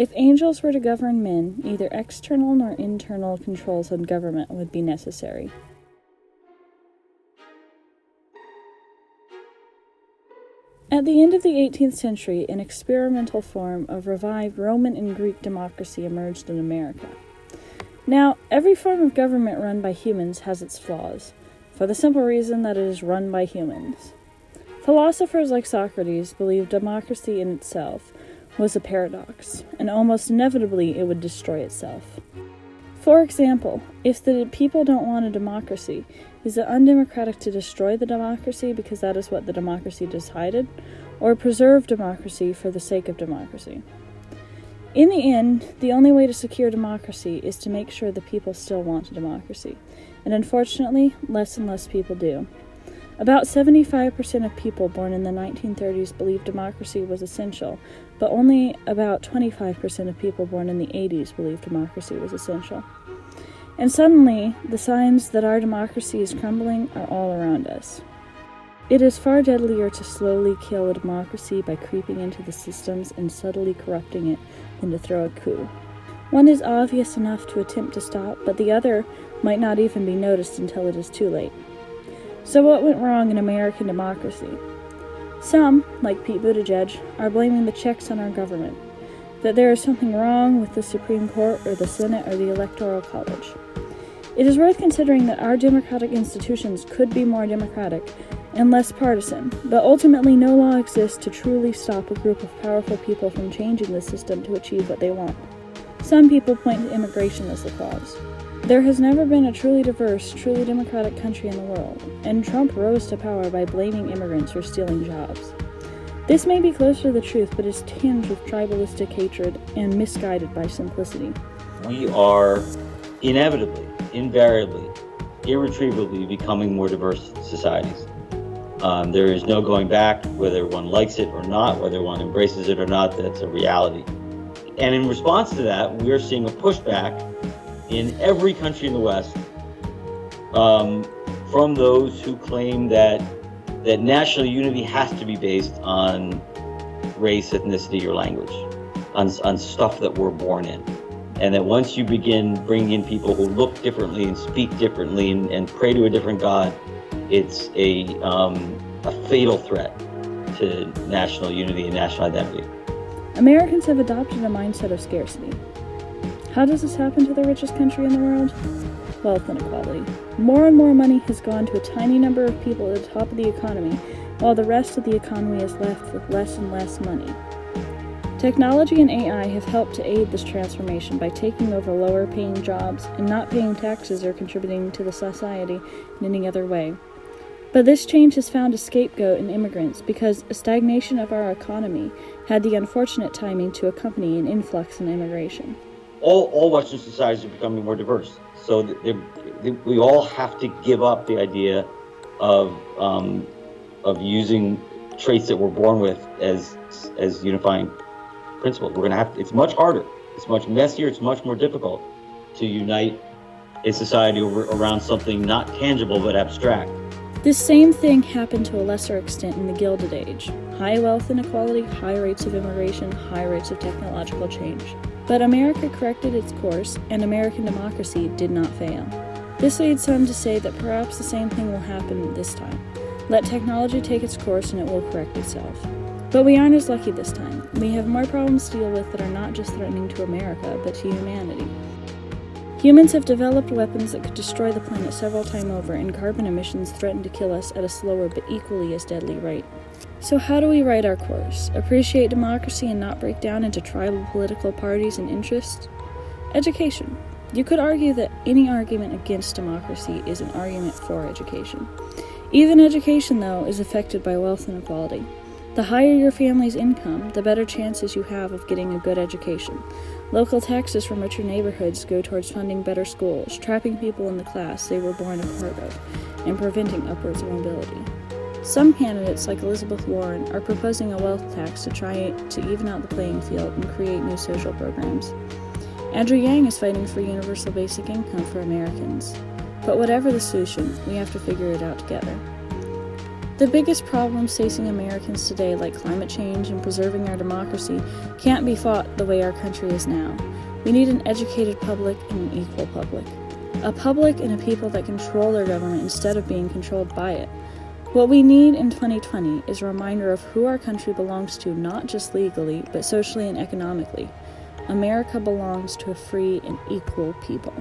If angels were to govern men, neither external nor internal controls on government would be necessary. At the end of the 18th century, an experimental form of revived Roman and Greek democracy emerged in America. Now, every form of government run by humans has its flaws, for the simple reason that it is run by humans. Philosophers like Socrates believed democracy in itself was a paradox, and almost inevitably it would destroy itself. For example, if the people don't want a democracy, is it undemocratic to destroy the democracy because that is what the democracy decided, or preserve democracy for the sake of democracy? In the end, the only way to secure democracy is to make sure the people still want a democracy, and unfortunately, less and less people do. About 75% of people born in the 1930s believed democracy was essential, but only about 25% of people born in the 80s believed democracy was essential. And suddenly, the signs that our democracy is crumbling are all around us. It is far deadlier to slowly kill a democracy by creeping into the systems and subtly corrupting it than to throw a coup. One is obvious enough to attempt to stop, but the other might not even be noticed until it is too late. So what went wrong in American democracy? Some, like Pete Buttigieg, are blaming the checks on our government, that there is something wrong with the Supreme Court or the Senate or the Electoral College. It is worth considering that our democratic institutions could be more democratic and less partisan, but ultimately no law exists to truly stop a group of powerful people from changing the system to achieve what they want. Some people point to immigration as the cause. There has never been a truly diverse, truly democratic country in the world, and Trump rose to power by blaming immigrants for stealing jobs. This may be closer to the truth, but is tinged with tribalistic hatred and misguided by simplicity. We are inevitably, invariably, irretrievably becoming more diverse societies. There is no going back, whether one likes it or not, whether one embraces it or not, that's a reality. And in response to that, we're seeing a pushback in every country in the West from those who claim that national unity has to be based on race, ethnicity, or language, on stuff that we're born in. And that once you begin bringing in people who look differently and speak differently and pray to a different God, it's a fatal threat to national unity and national identity. Americans have adopted a mindset of scarcity. How does this happen to the richest country in the world? Wealth inequality. More and more money has gone to a tiny number of people at the top of the economy, while the rest of the economy is left with less and less money. Technology and AI have helped to aid this transformation by taking over lower-paying jobs and not paying taxes or contributing to the society in any other way. But this change has found a scapegoat in immigrants because a stagnation of our economy had the unfortunate timing to accompany an influx in immigration. All Western societies are becoming more diverse. So we all have to give up the idea of using traits that we're born with as unifying principles. We're going to have. It's much harder. It's much messier. It's much more difficult to unite a society around something not tangible but abstract. This same thing happened to a lesser extent in the Gilded Age. High wealth inequality, high rates of immigration, high rates of technological change. But America corrected its course, and American democracy did not fail. This leads some to say that perhaps the same thing will happen this time. Let technology take its course and it will correct itself. But we aren't as lucky this time. We have more problems to deal with that are not just threatening to America, but to humanity. Humans have developed weapons that could destroy the planet several times over, and carbon emissions threaten to kill us at a slower but equally as deadly rate. So how do we right our course? Appreciate democracy and not break down into tribal political parties and interests? Education. You could argue that any argument against democracy is an argument for education. Even education, though, is affected by wealth inequality. The higher your family's income, the better chances you have of getting a good education. Local taxes from richer neighborhoods go towards funding better schools, trapping people in the class they were born a part of, and preventing upwards mobility. Some candidates, like Elizabeth Warren, are proposing a wealth tax to try to even out the playing field and create new social programs. Andrew Yang is fighting for universal basic income for Americans. But whatever the solution, we have to figure it out together. The biggest problems facing Americans today, like climate change and preserving our democracy, can't be fought the way our country is now. We need an educated public and an equal public. A public and a people that control their government instead of being controlled by it. What we need in 2020 is a reminder of who our country belongs to, not just legally, but socially and economically. America belongs to a free and equal people.